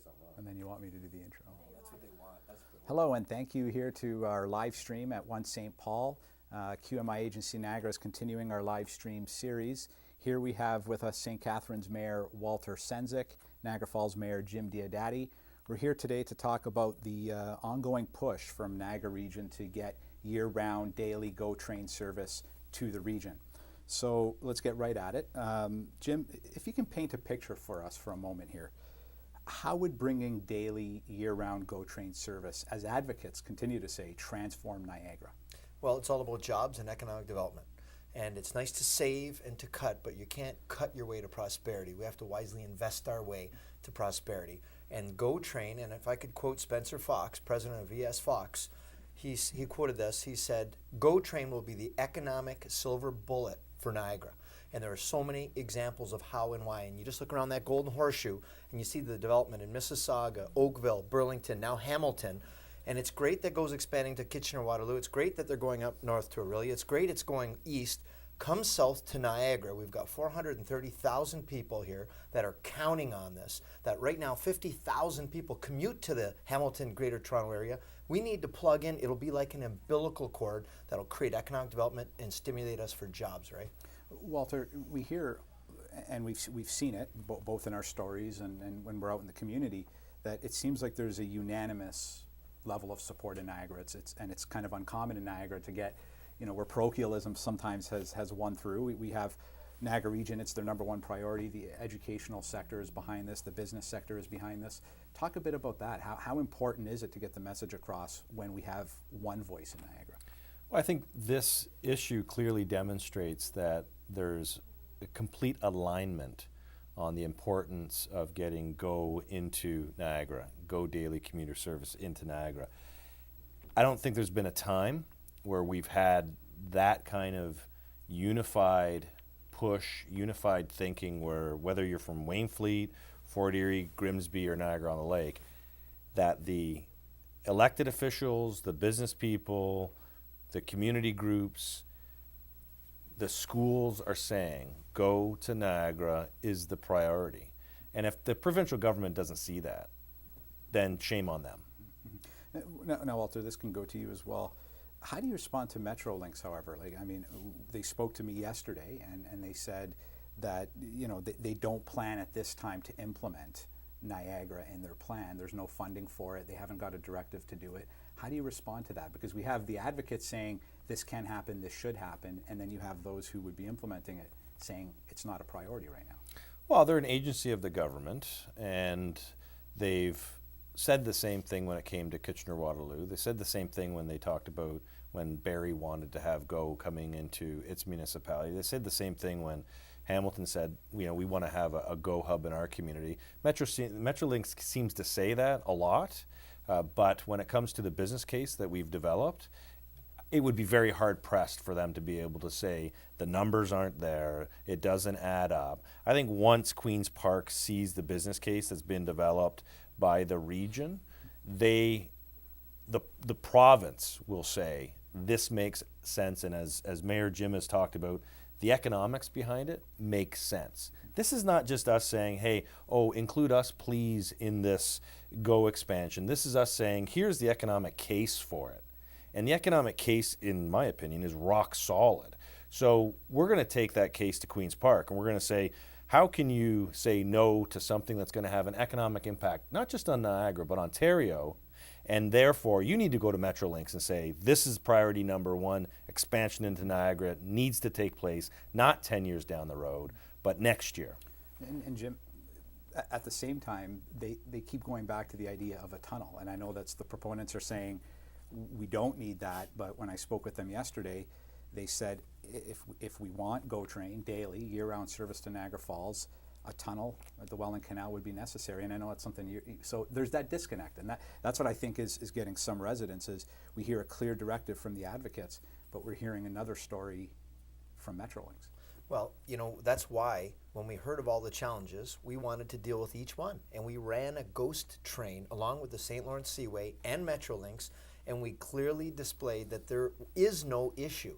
something wrong. And then you want me to do the intro. Oh, that's what they want. That's what they want. Hello, and thank you here to our live stream at 1 St. Paul. QMI Agency Niagara is continuing our live stream series. Here we have with us St. Catharines Mayor Walter Sendzik, Niagara Falls Mayor Jim Diodati. We're here today to talk about the ongoing push from Niagara region to get year-round daily GO train service to the region. So let's get right at it. Jim, if you can paint a picture for us for a moment here. How would bringing daily year-round GO train service, as advocates continue to say, transform Niagara? Well, it's all about jobs and economic development. And it's nice to save and to cut, but you can't cut your way to prosperity. We have to wisely invest our way to prosperity. And GO train, and if I could quote Spencer Fox, president of ES Fox, he quoted this, he said, GO train will be the economic silver bullet for Niagara. And there are so many examples of how and why. And you just look around that Golden Horseshoe and you see the development in Mississauga, Oakville, Burlington, now Hamilton. And it's great that GO's expanding to Kitchener-Waterloo. It's great that they're going up north to Orillia. It's great it's going east. Come south to Niagara. We've got 430,000 people here that are counting on this. That right now 50,000 people commute to the Hamilton Greater Toronto area. We need to plug in. It'll be like an umbilical cord that'll create economic development and stimulate us for jobs, right? Walter, we hear, and we've seen it both in our stories and when we're out in the community, that it seems like there's a unanimous level of support in Niagara. It's kind of uncommon in Niagara to get, where parochialism sometimes has won through. We have Niagara region, it's their number one priority. The educational sector is behind this. The business sector is behind this. Talk a bit about that. How important is it to get the message across when we have one voice in Niagara? Well, I think this issue clearly demonstrates that there's a complete alignment on the importance of getting GO into Niagara, GO daily commuter service into Niagara. I don't think there's been a time where we've had that kind of unified push, unified thinking where whether you're from Waynfleet, Fort Erie, Grimsby, or Niagara-on-the-Lake, that the elected officials, the business people, the community groups, the schools are saying GO to Niagara is the priority. And if the provincial government doesn't see that, then shame on them. Mm-hmm. Now, Walter, this can go to you as well. How do you respond to Metrolinx, however? They spoke to me yesterday and they said that, they don't plan at this time to implement Niagara in their plan. There's no funding for it. They haven't got a directive to do it. How do you respond to that? Because we have the advocates saying this can happen, this should happen, and then you have those who would be implementing it saying it's not a priority right now. Well, they're an agency of the government, and they've said the same thing when it came to Kitchener-Waterloo. They said the same thing when they talked about when Barrie wanted to have GO coming into its municipality. They said the same thing when Hamilton said, we want to have a GO hub in our community. Metrolinx seems to say that a lot, but when it comes to the business case that we've developed, it would be very hard pressed for them to be able to say the numbers aren't there, it doesn't add up. I think once Queen's Park sees the business case that's been developed by the region, the province will say this makes sense, and as Mayor Jim has talked about, the economics behind it makes sense. This is not just us saying, hey, include us please in this GO expansion. This is us saying, here's the economic case for it. And the economic case, in my opinion, is rock solid. So we're going to take that case to Queen's Park and we're going to say, how can you say no to something that's going to have an economic impact, not just on Niagara, but Ontario? And therefore, you need to go to Metrolinx and say, this is priority number one, expansion into Niagara needs to take place, not 10 years down the road, but next year. And Jim, at the same time, they keep going back to the idea of a tunnel. And I know that's the proponents are saying, we don't need that, but when I spoke with them yesterday, they said if we want GO train daily, year-round service to Niagara Falls, a tunnel at the Welland Canal would be necessary. And I know it's something, so there's that disconnect. And that's what I think is getting some resonance is we hear a clear directive from the advocates, but we're hearing another story from Metrolinx. Well, that's why when we heard of all the challenges, we wanted to deal with each one. And we ran a ghost train along with the St. Lawrence Seaway and Metrolinx, and we clearly displayed that there is no issue.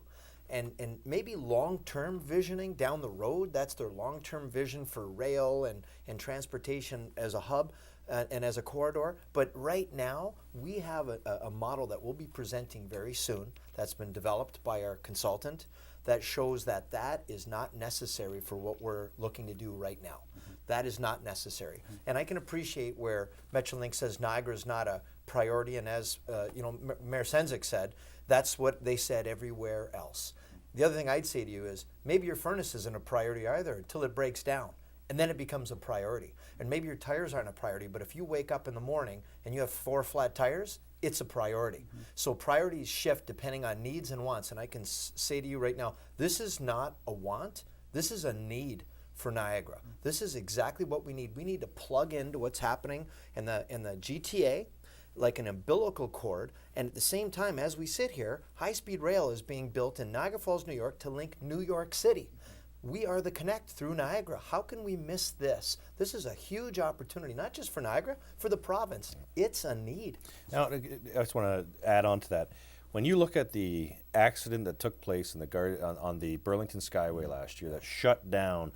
And maybe long-term visioning down the road, that's their long-term vision for rail and transportation as a hub. and as a corridor. But right now, we have a model that we'll be presenting very soon that's been developed by our consultant that shows that that is not necessary for what we're looking to do right now. That is not necessary. And I can appreciate where Metrolink says Niagara is not a priority, and as Mayor Sendzik said, that's what they said everywhere else. The other thing I'd say to you is maybe your furnace isn't a priority either until it breaks down, and then it becomes a priority. And maybe your tires aren't a priority, but if you wake up in the morning and you have 4 flat tires, it's a priority. So priorities shift depending on needs and wants. And I can say to you right now, this is not a want, this is a need for Niagara. This is exactly what we need. We need to plug into what's happening in the GTA, like an umbilical cord, and at the same time, as we sit here, high-speed rail is being built in Niagara Falls, New York to link New York City. We are the connect through Niagara. How can we miss this? This is a huge opportunity, not just for Niagara, for the province. It's a need. Now, I just want to add on to that. When you look at the accident that took place in on the Burlington Skyway last year that shut down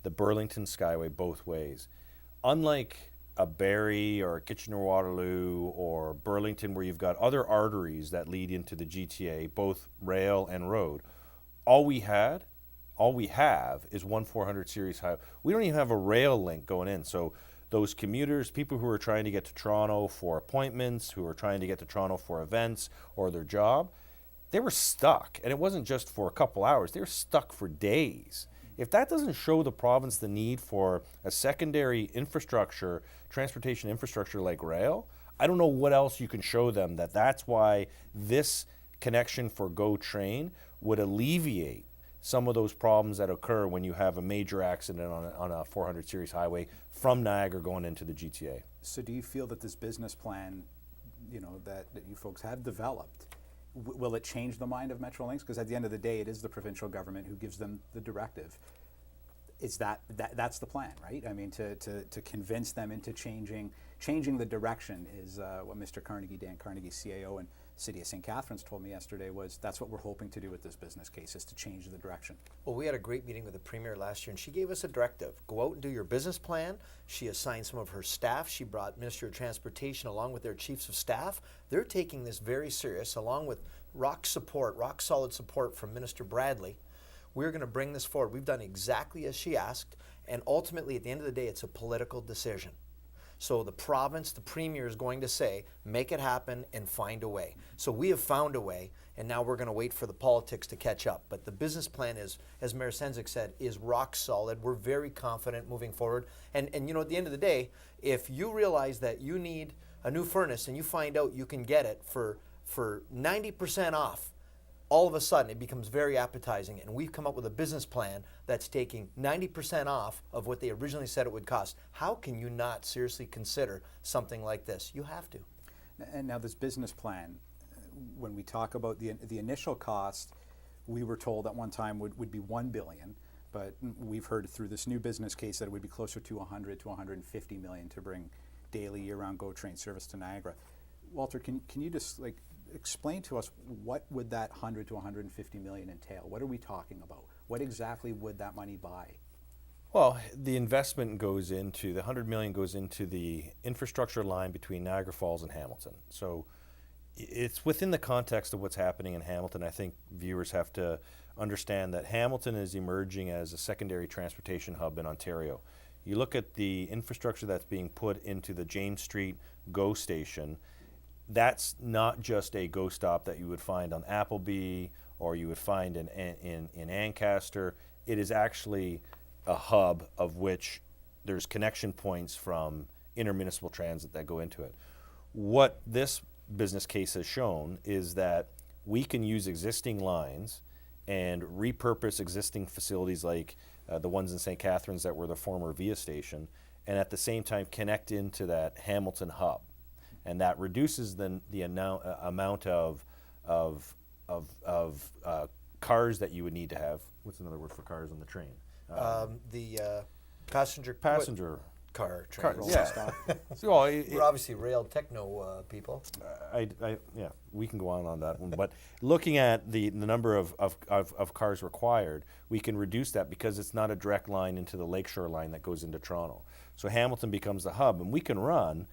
the Burlington Skyway both ways, unlike a Barrie or a Kitchener-Waterloo or Burlington where you've got other arteries that lead into the GTA, both rail and road, all we have is one 400 series highway. We don't even have a rail link going in. So those commuters, people who are trying to get to Toronto for appointments, who are trying to get to Toronto for events or their job, they were stuck. And it wasn't just for a couple hours. They were stuck for days. If that doesn't show the province the need for a secondary infrastructure, transportation infrastructure like rail, I don't know what else you can show them that's why this connection for GO Train would alleviate some of those problems that occur when you have a major accident on a 400 series highway from Niagara going into the GTA. So do you feel that this business plan, that you folks have developed, will it change the mind of Metrolinx? Because at the end of the day, it is the provincial government who gives them the directive. Is that's the plan, right? I mean, to convince them into changing the direction is what Mr. Carnegie, Dan Carnegie, CAO, and City of St. Catharines told me yesterday was that's what we're hoping to do with this business case, is to change the direction. Well, we had a great meeting with the Premier last year, and she gave us a directive. Go out and do your business plan. She assigned some of her staff. She brought Ministry of Transportation along with their chiefs of staff. They're taking this very serious, along with rock solid support from Minister Bradley. We're going to bring this forward. We've done exactly as she asked, and ultimately, at the end of the day, it's a political decision. So the province, the Premier is going to say, make it happen and find a way. So we have found a way, and now we're going to wait for the politics to catch up. But the business plan is, as Mayor Sendzik said, is rock solid. We're very confident moving forward. And at the end of the day, if you realize that you need a new furnace and you find out you can get it for 90% off, all of a sudden it becomes very appetizing, and we've come up with a business plan that's taking 90% off of what they originally said it would cost. How can you not seriously consider something like this? You have to. And now this business plan, when we talk about the initial cost, we were told at one time would be $1 billion, but we've heard through this new business case that it would be closer to 100 to 150 million to bring daily year-round GO Train service to Niagara. Walter, can you just explain to us what would that 100 to 150 million entail? What are we talking about? What exactly would that money buy? Well, the investment goes into, the 100 million goes into the infrastructure line between Niagara Falls and Hamilton. So it's within the context of what's happening in Hamilton. I think viewers have to understand that Hamilton is emerging as a secondary transportation hub in Ontario. You look at the infrastructure that's being put into the James Street GO station. That's not just a GO stop that you would find on Appleby or you would find in Ancaster. It is actually a hub of which there's connection points from intermunicipal transit that go into it. What this business case has shown is that we can use existing lines and repurpose existing facilities like the ones in St. Catharines that were the former VIA station, and at the same time connect into that Hamilton hub. And that reduces the amount of cars that you would need to have. What's another word for cars on the train? The passenger car trains. rolling yeah. stock. So, well, We're obviously rail techno people. yeah, we can go on that one. But looking at the number of cars required, we can reduce that because it's not a direct line into the lakeshore line that goes into Toronto. So Hamilton becomes the hub, and we can run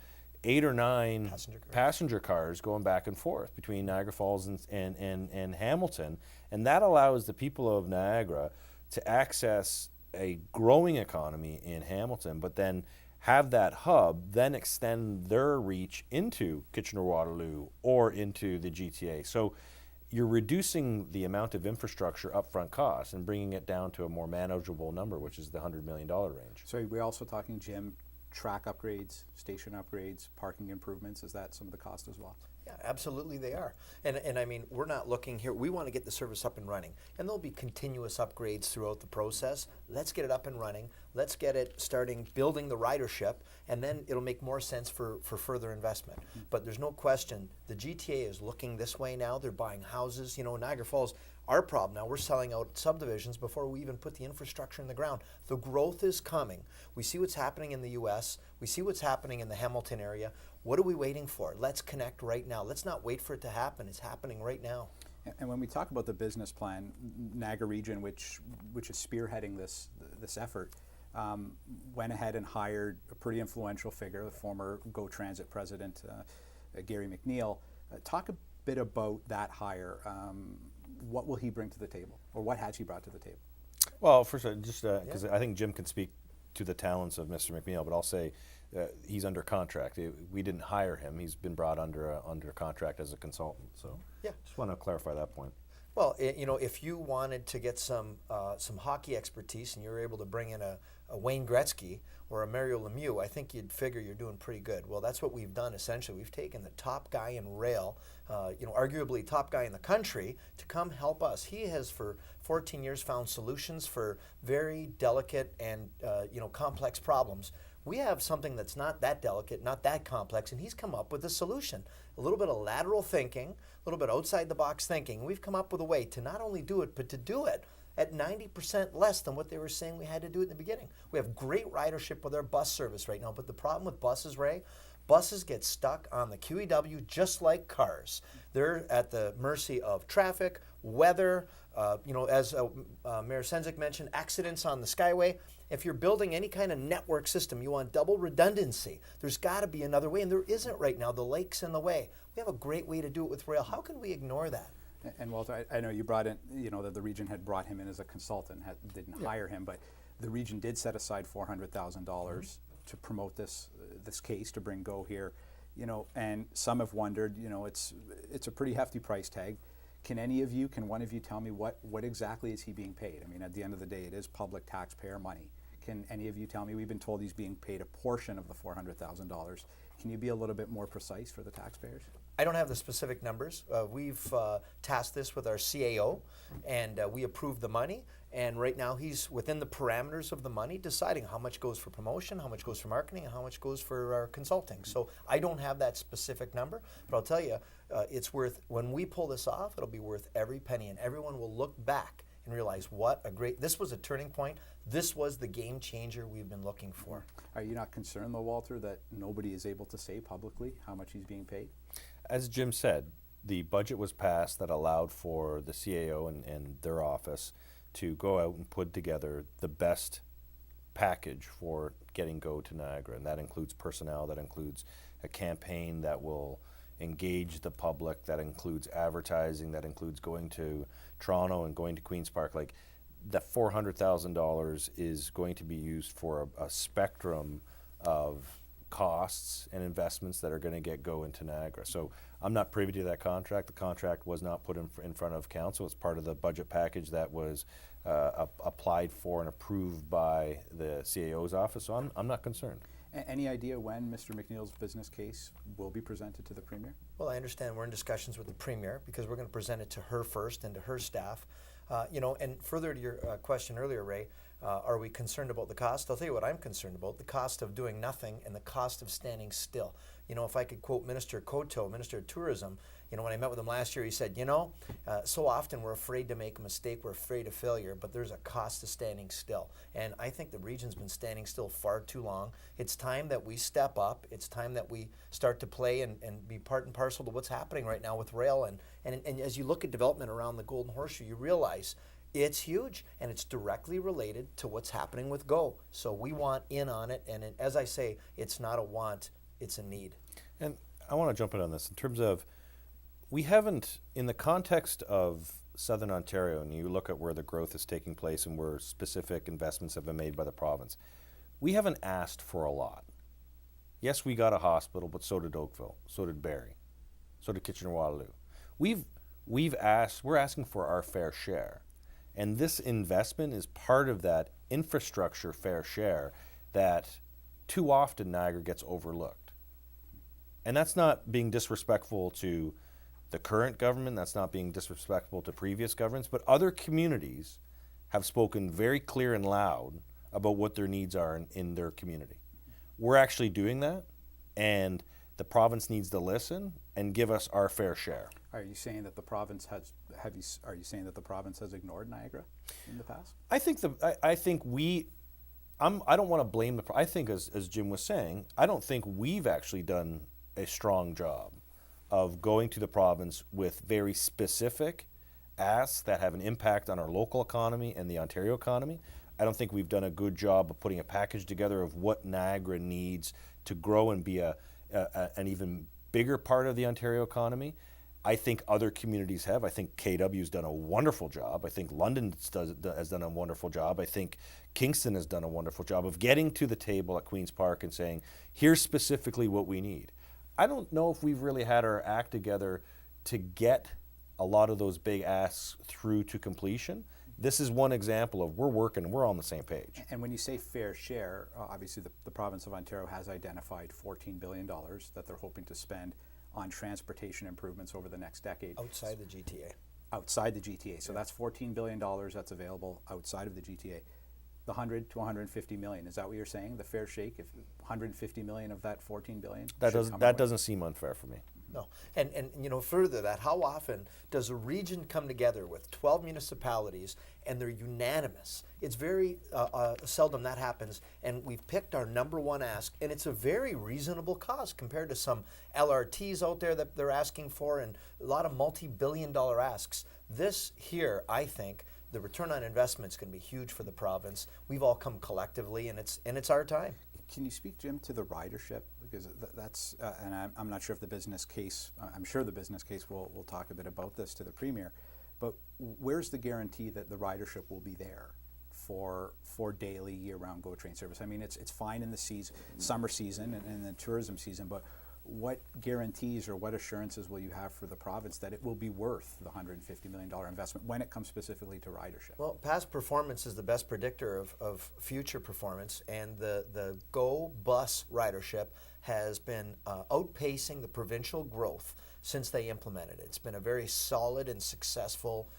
8 or 9 passenger cars going back and forth between Niagara Falls and Hamilton, and that allows the people of Niagara to access a growing economy in Hamilton, but then have that hub then extend their reach into Kitchener-Waterloo or into the GTA. So you're reducing the amount of infrastructure upfront costs and bringing it down to a more manageable number, which is the $100 million range. So we're also talking, Jim, track upgrades, station upgrades, parking improvements. Is that some of the cost as well? Yeah, absolutely they are. And I mean, we're not looking here, we want to get the service up and running. And there'll be continuous upgrades throughout the process. Let's get it up and running. Let's get it starting building the ridership, and then it'll make more sense for further investment. But there's no question, the GTA is looking this way now. They're buying houses. You know, Niagara Falls, our problem now, we're selling out subdivisions before we even put the infrastructure in the ground. The growth is coming. We see what's happening in the US. We see what's happening in the Hamilton area. What are we waiting for? Let's connect right now. Let's not wait for it to happen. It's happening right now. And when we talk about the business plan, Niagara Region, which is spearheading this effort, went ahead and hired a pretty influential figure, the former GO Transit president, Gary McNeil. Talk a bit about that hire. What will he bring to the table, or what has he brought to the table? Well, first, just because I think Jim can speak to the talents of Mr. McNeil, but I'll say he's under contract. We didn't hire him; he's been brought under contract as a consultant. So, Yeah. just want to clarify that point. Well, you know, if you wanted to get some hockey expertise and you were able to bring in a Wayne Gretzky or a Mario Lemieux, I think you'd figure you're doing pretty good. Well, that's what we've done essentially. We've taken the top guy in rail, you know, arguably top guy in the country, to come help us. He has for 14 years found solutions for very delicate and you know, complex problems. We have something that's not that delicate, not that complex, and he's come up with a solution. A little bit of lateral thinking, a little bit outside the box thinking. We've come up with a way to not only do it, but to do it at 90% less than what they were saying we had to do it in the beginning. We have great ridership with our bus service right now, but the problem with buses, Ray, buses get stuck on the QEW just like cars. They're at the mercy of traffic, weather, you know, as Mayor Sendzik mentioned, accidents on the Skyway. If you're building any kind of network system, you want double redundancy. There's got to be another way, and there isn't right now. The lake's in the way. We have a great way to do it with rail. How can we ignore that? And Walter, I know you brought in, you know, that the region had brought him in as a consultant, didn't hire him, but the region did set aside $400,000 to promote this case, to bring GO here, you know, and some have wondered, you know, it's a pretty hefty price tag. Can one of you tell me what exactly is he being paid? I mean, at the end of the day, it is public taxpayer money. Can any of you tell me? We've been told he's being paid a portion of the $400,000. Can you be a little bit more precise for the taxpayers? I don't have the specific numbers. We've tasked this with our CAO, and we approved the money. And right now he's within the parameters of the money, deciding how much goes for promotion, how much goes for marketing, and how much goes for our consulting. So I don't have that specific number, but I'll tell you, it's worth, when we pull this off, it'll be worth every penny, and everyone will look back and realize this was a turning point. This was the game changer we've been looking for. Are you not concerned, though, Walter, that nobody is able to say publicly how much he's being paid? As Jim said, the budget was passed that allowed for the CAO and their office to go out and put together the best package for getting GO to Niagara. And that includes personnel, that includes a campaign that will engage the public, that includes advertising, that includes going to Toronto and going to Queen's Park. Like, the $400,000 is going to be used for a spectrum of costs and investments that are going to get GO into Niagara. So I'm not privy to that contract. The contract was not put in front of council. It's part of the budget package that was applied for and approved by the CAO's office. So I'm not concerned. Any idea when Mr. McNeil's business case will be presented to the Premier? Well, I understand we're in discussions with the Premier because we're going to present it to her first and to her staff. You know, and further to your question earlier, Ray, Are we concerned about the cost? I'll tell you what I'm concerned about, the cost of doing nothing and the cost of standing still. You know, if I could quote Minister Coteau, Minister of Tourism, you know, when I met with him last year, he said, you know, so often we're afraid to make a mistake, we're afraid of failure, but there's a cost to standing still. And I think the region's been standing still far too long. It's time that we step up. It's time that we start to play and be part and parcel to what's happening right now with rail. And as you look at development around the Golden Horseshoe, you realize it's huge, and it's directly related to what's happening with GO. So we want in on it, and as I say, it's not a want, it's a need. And I want to jump in on this in terms of, we haven't, in the context of Southern Ontario, and you look at where the growth is taking place and where specific investments have been made by the province, we haven't asked for a lot. Yes, we got a hospital, but so did Oakville, so did Barrie, so did Kitchener-Waterloo. We're asking for our fair share. And this investment is part of that infrastructure fair share that too often Niagara gets overlooked. And that's not being disrespectful to the current government, that's not being disrespectful to previous governments, but other communities have spoken very clear and loud about what their needs are in their community. We're actually doing that, and the province needs to listen and give us our fair share. Are you saying that the province has? Are you saying that the province has ignored Niagara in the past? I think I don't want to blame I think, as Jim was saying, I don't think we've actually done a strong job of going to the province with very specific asks that have an impact on our local economy and the Ontario economy. I don't think we've done a good job of putting a package together of what Niagara needs to grow and be an even bigger part of the Ontario economy. I think other communities have. I think KW's done a wonderful job. I think London has done a wonderful job. I think Kingston has done a wonderful job of getting to the table at Queen's Park and saying, here's specifically what we need. I don't know if we've really had our act together to get a lot of those big asks through to completion. This is one example of we're on the same page. And when you say fair share, obviously the province of Ontario has identified $14 billion that they're hoping to spend on transportation improvements over the next decade. Outside the GTA. Outside the GTA. So that's $14 billion that's available outside of the GTA. The 100 to 150 million, is that what you're saying? The fair shake, if 150 million of that 14 billion? That doesn't seem unfair for me. No, and you know, further that, how often does a region come together with 12 municipalities and they're unanimous? It's very seldom that happens, and we've picked our number one ask, and it's a very reasonable cost compared to some LRTs out there that they're asking for, and a lot of multi-billion-dollar asks. This here, I think, the return on investment is going to be huge for the province. We've all come collectively, and it's our time. Can you speak, Jim, to the ridership? Because that's, and I'm not sure if the business case, I'm sure the business case will talk a bit about this to the Premier, but where's the guarantee that the ridership will be there for daily year-round GO train service? I mean, it's fine in the summer season and the tourism season, but what guarantees or what assurances will you have for the province that it will be worth the $150 million investment when it comes specifically to ridership? Well, past performance is the best predictor of future performance, and the GO bus ridership has been outpacing the provincial growth since they implemented it. It's been a very solid and successful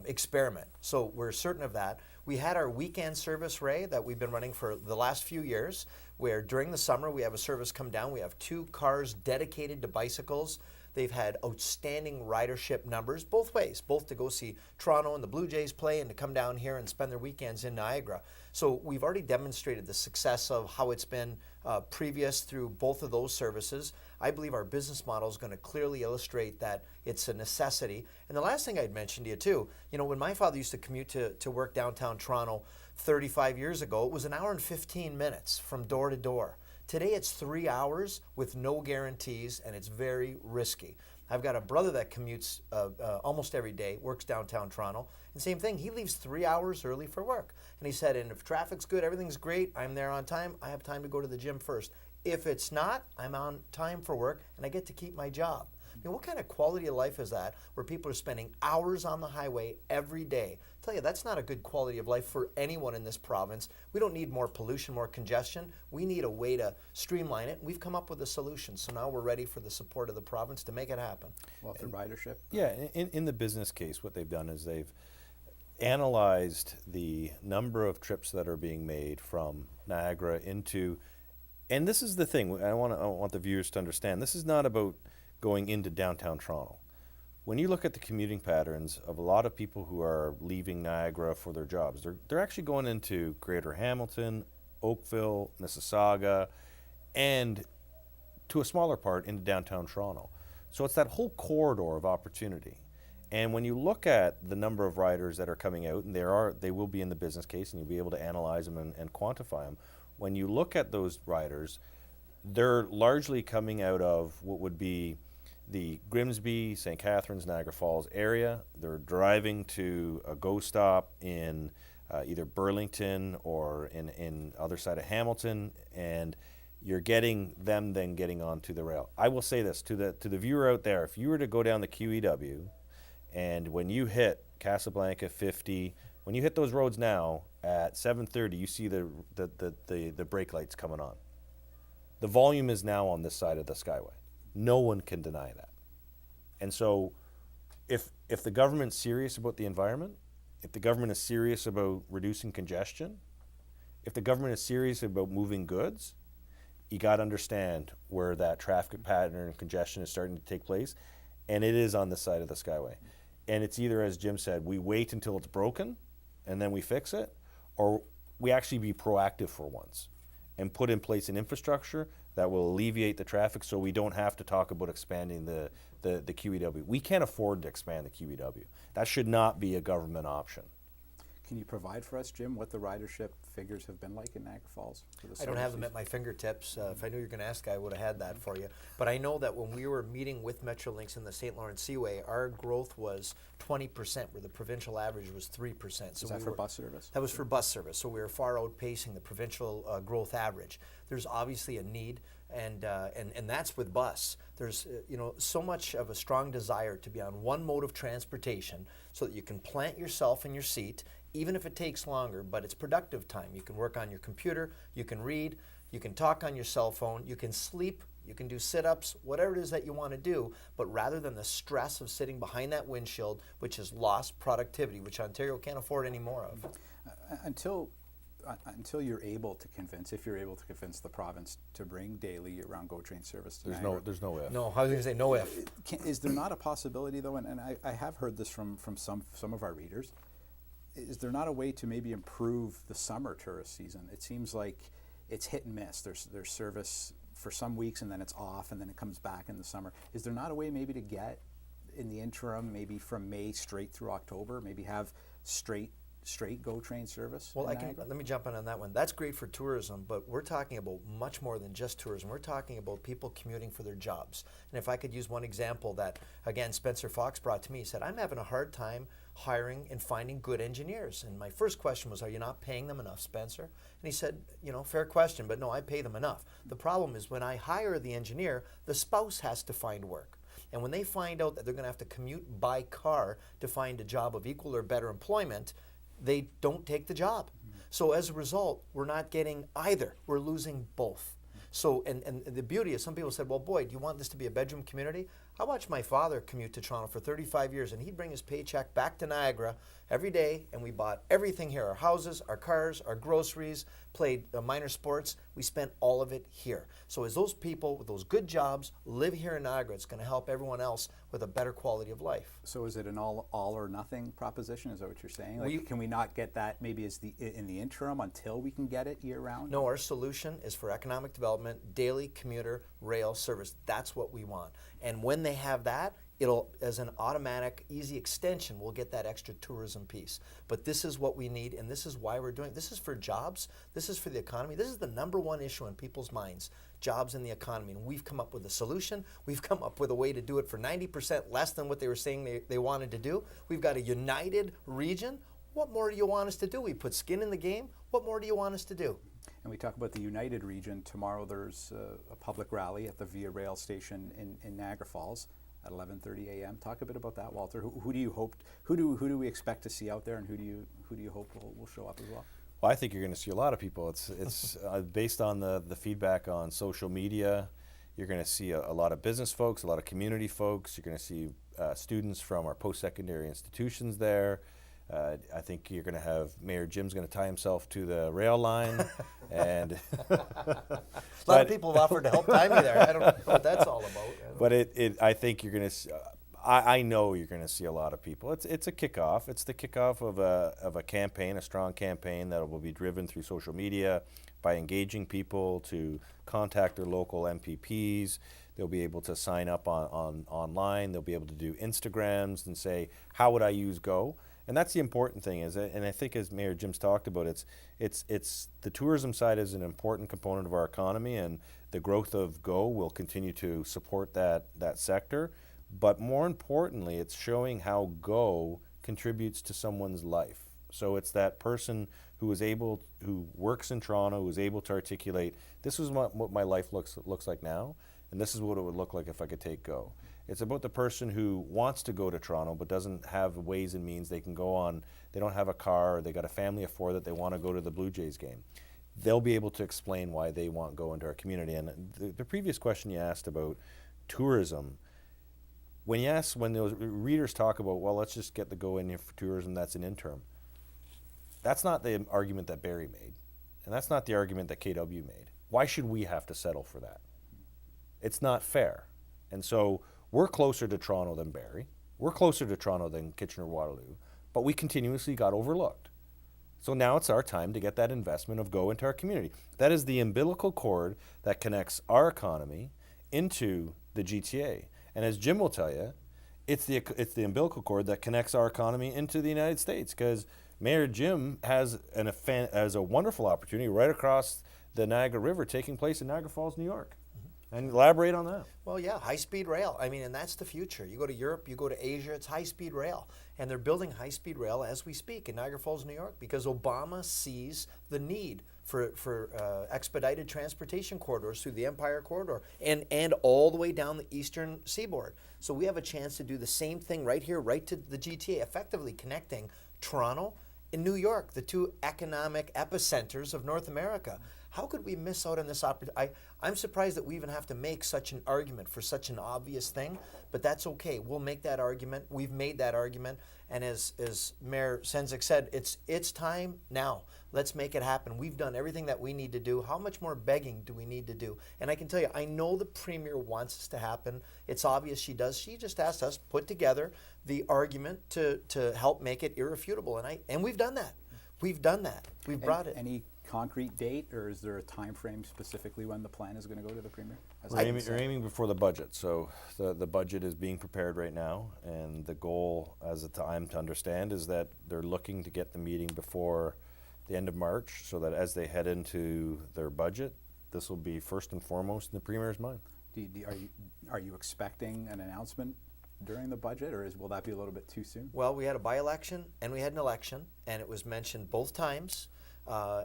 experiment. So we're certain of that. We had our weekend service, Ray, that we've been running for the last few years, where during the summer we have a service come down. We have 2 cars dedicated to bicycles. They've had outstanding ridership numbers both ways, both to go see Toronto and the Blue Jays play and to come down here and spend their weekends in Niagara. So we've already demonstrated the success of how it's been previous through both of those services. I believe our business model is going to clearly illustrate that it's a necessity. And the last thing I'd mention to you too, you know, when my father used to commute to work downtown Toronto 35 years ago, it was 1 hour and 15 minutes from door to door. Today it's 3 hours with no guarantees, and it's very risky. I've got a brother that commutes almost every day, works downtown Toronto, and same thing, he leaves 3 hours early for work. And he said, and if traffic's good, everything's great, I'm there on time, I have time to go to the gym first. If it's not, I'm on time for work, and I get to keep my job. I mean, what kind of quality of life is that where people are spending hours on the highway every day? I tell you, that's not a good quality of life for anyone in this province. We don't need more pollution, more congestion. We need a way to streamline it. We've come up with a solution, so now we're ready for the support of the province to make it happen. Well, for ridership? Yeah, in the business case, what they've done is analyzed the number of trips that are being made from Niagara into, and this is the thing, I want the viewers to understand, this is not about going into downtown Toronto. When you look at the commuting patterns of a lot of people who are leaving Niagara for their jobs, they're actually going into Greater Hamilton, Oakville, Mississauga, and to a smaller part into downtown Toronto. So it's that whole corridor of opportunity. And when you look at the number of riders that are coming out, and they will be in the business case, and you'll be able to analyze them and quantify them. When you look at those riders, they're largely coming out of what would be the Grimsby, St. Catharines, Niagara Falls area. They're driving to a GO stop in either Burlington or in other side of Hamilton, and you're getting them then getting onto the rail. I will say this to the viewer out there: if you were to go down the QEW, and when you hit Casablanca 50, when you hit those roads now at 7:30, you see the brake lights coming on. The volume is now on this side of the Skyway. No one can deny that. And so if the government's serious about the environment, if the government is serious about reducing congestion, if the government is serious about moving goods, you got to understand where that traffic pattern and congestion is starting to take place, and it is on this side of the Skyway. And it's either, as Jim said, we wait until it's broken and then we fix it, or we actually be proactive for once and put in place an infrastructure that will alleviate the traffic so we don't have to talk about expanding the QEW. We can't afford to expand the QEW. That should not be a government option. Can you provide for us, Jim, what the ridership figures have been like in Niagara Falls? I don't have them at my fingertips. If I knew you were going to ask, I would have had that for you. But I know that when we were meeting with Metrolinx in the St. Lawrence Seaway, our growth was 20%, where the provincial average was 3%. So is that for bus service? That was for bus service. So we were far outpacing the provincial growth average. There's obviously a need, and that's with bus. There's so much of a strong desire to be on one mode of transportation so that you can plant yourself in your seat, even if it takes longer, but it's productive time. You can work on your computer, you can read, you can talk on your cell phone, you can sleep, you can do sit-ups, whatever it is that you want to do, but rather than the stress of sitting behind that windshield, which has lost productivity, which Ontario can't afford any more of. Until you're able to convince, if you're able to convince the province to bring daily year-round GO train service to Niagara. There's no if. No, I was going to say no if. Is there not a possibility, though, and I have heard this from some of our readers, is there not a way to maybe improve the summer tourist season? It seems like it's hit and miss. There's service for some weeks and then it's off and then it comes back in the summer. Is there not a way maybe to get in the interim, maybe from May straight through October, maybe have straight GO train service? Well, let me jump in on that one. That's great for tourism, but we're talking about much more than just tourism. We're talking about people commuting for their jobs. And if I could use one example that, again, Spencer Fox brought to me, he said, I'm having a hard time hiring and finding good engineers. And my first question was, are you not paying them enough, Spencer? And he said, fair question, but no, I pay them enough. The problem is when I hire the engineer, the spouse has to find work. And when they find out that they're going to have to commute by car to find a job of equal or better employment, they don't take the job. Mm-hmm. So as a result, we're not getting either. We're losing both. So, and the beauty is, some people said, well, boy, do you want this to be a bedroom community? I watched my father commute to Toronto for 35 years, and he'd bring his paycheck back to Niagara every day, and we bought everything here, our houses, our cars, our groceries, played minor sports. We spent all of it here. So as those people with those good jobs live here in Niagara, it's going to help everyone else with a better quality of life. So is it an all or nothing proposition? Is that what you're saying? Like, can we not get that maybe in the interim until we can get it year round? No, our solution is for economic development, daily commuter rail service. That's what we want. And when they have that, it'll, as an automatic, easy extension, we'll get that extra tourism piece. But this is what we need, and this is why we're doing it. This is for jobs. This is for the economy. This is the number one issue in people's minds, jobs in the economy. And we've come up with a solution. We've come up with a way to do it for 90% less than what they were saying they wanted to do. We've got a united region. What more do you want us to do? We put skin in the game. What more do you want us to do? And we talk about the United Region. Tomorrow there's a public rally at the Via Rail Station in Niagara Falls at 11:30 a.m. Talk a bit about that, Walter. Who do you hope? Who do we expect to see out there, and who do you hope will show up as well? Well, I think you're going to see a lot of people. It's based on the feedback on social media. You're going to see a lot of business folks, a lot of community folks. You're going to see students from our post-secondary institutions there. I think you're going to have Mayor Jim's going to tie himself to the rail line, and A lot of people have offered to help tie me there. I don't know what that's all about. But I think you're going to. I know you're going to see a lot of people. It's a kickoff. It's the kickoff of a campaign, a strong campaign that will be driven through social media by engaging people to contact their local MPPs. They'll be able to sign up online. They'll be able to do Instagrams and say, how would I use Go? And that's the important thing, and I think as Mayor Jim's talked about, it's the tourism side is an important component of our economy, and the growth of Go will continue to support that sector. But more importantly, it's showing how Go contributes to someone's life. So it's that person who works in Toronto, who is able to articulate, this is what my life looks like now, and this is what it would look like if I could take Go. It's about the person who wants to go to Toronto but doesn't have ways and means. They can go on, they don't have a car, or they got a family of 4 that they want to go to the Blue Jays game. They'll be able to explain why they want Go into our community. And the previous question you asked about tourism, when those readers talk about, well, let's just get the Go in here for tourism, that's an interim. That's not the argument that Barrie made, and that's not the argument that KW made. Why should we have to settle for that? It's not fair. And so we're closer to Toronto than Barrie. We're closer to Toronto than Kitchener-Waterloo, but we continuously got overlooked. So now it's our time to get that investment of Go into our community. That is the umbilical cord that connects our economy into the GTA. And as Jim will tell you, it's the umbilical cord that connects our economy into the United States, because Mayor Jim has a wonderful opportunity right across the Niagara River taking place in Niagara Falls, New York. And elaborate on that. Well, yeah, high-speed rail. I mean, and that's the future. You go to Europe, you go to Asia, it's high-speed rail. And they're building high-speed rail as we speak in Niagara Falls, New York, because Obama sees the need for expedited transportation corridors through the Empire Corridor and all the way down the eastern seaboard. So we have a chance to do the same thing right here, right to the GTA, effectively connecting Toronto and New York, the 2 economic epicenters of North America. How could we miss out on this opportunity? I'm surprised that we even have to make such an argument for such an obvious thing, but that's okay. We'll make that argument. We've made that argument. And as Mayor Sendzik said, it's time now. Let's make it happen. We've done everything that we need to do. How much more begging do we need to do? And I can tell you, I know the Premier wants this to happen. It's obvious she does. She just asked us to put together the argument to help make it irrefutable. And we've done that. We've done that. We've brought it. Any concrete date, or is there a time frame specifically when the plan is going to go to the Premier? We're aiming before the budget. So the budget is being prepared right now, and the goal, as I'm to understand, is that they're looking to get the meeting before the end of March, so that as they head into their budget, this will be first and foremost in the Premier's mind. Are you expecting an announcement during the budget, or will that be a little bit too soon? Well, we had a by-election and we had an election, and it was mentioned both times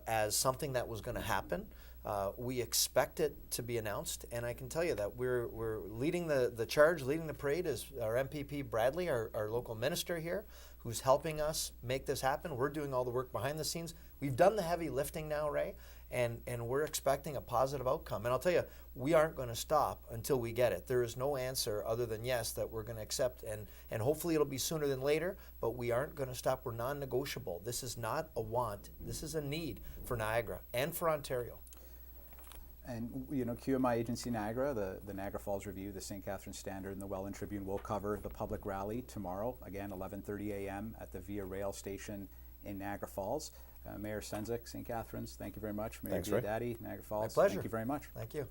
as something that was going to happen. We expect it to be announced, and I can tell you that we're leading the charge, leading the parade is our MPP Bradley, our local minister here, who's helping us make this happen. We're doing all the work behind the scenes. We've done the heavy lifting now, Ray, and we're expecting a positive outcome. And I'll tell you, we aren't going to stop until we get it. There is no answer other than yes that we're going to accept, and hopefully it'll be sooner than later, but we aren't going to stop. We're non-negotiable. This is not a want. This is a need for Niagara and for Ontario. And QMI Agency Niagara, the Niagara Falls Review, the St. Catharines Standard, and the Welland Tribune will cover the public rally tomorrow, again 11:30 a.m. at the Via Rail Station in Niagara Falls. Mayor Sendzik, St. Catharines, thank you very much. Mayor Diodati, Niagara Falls, My pleasure. thank you very much. Thank you.